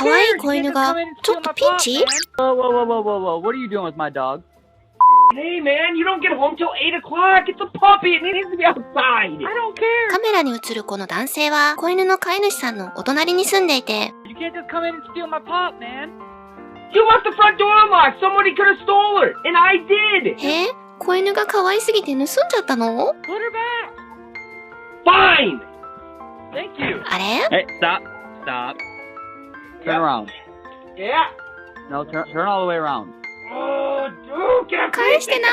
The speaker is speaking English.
可愛い子犬がちょっとピンチ？ Whoa, whoa, whoa, whoa, whoa, whoa. What are you doing with my dog? Hey, man, you don't get home till 8 o'clock. It's a puppy. It needs to be outside. I don't care. カメラに映るこの男性は子犬の飼い主さんのお隣に住んでいて、 You can't just come in and steal my pup, man. You left the front door unlocked. Somebody could have stole her, and I did. 子犬が可愛すぎて盗んじゃったの？ Put her back. Fine. Thank you. あれ？ Hey, stop. Stop. Turn around. Yeah. No, turn all the way around. Oh, dude, get 返してない。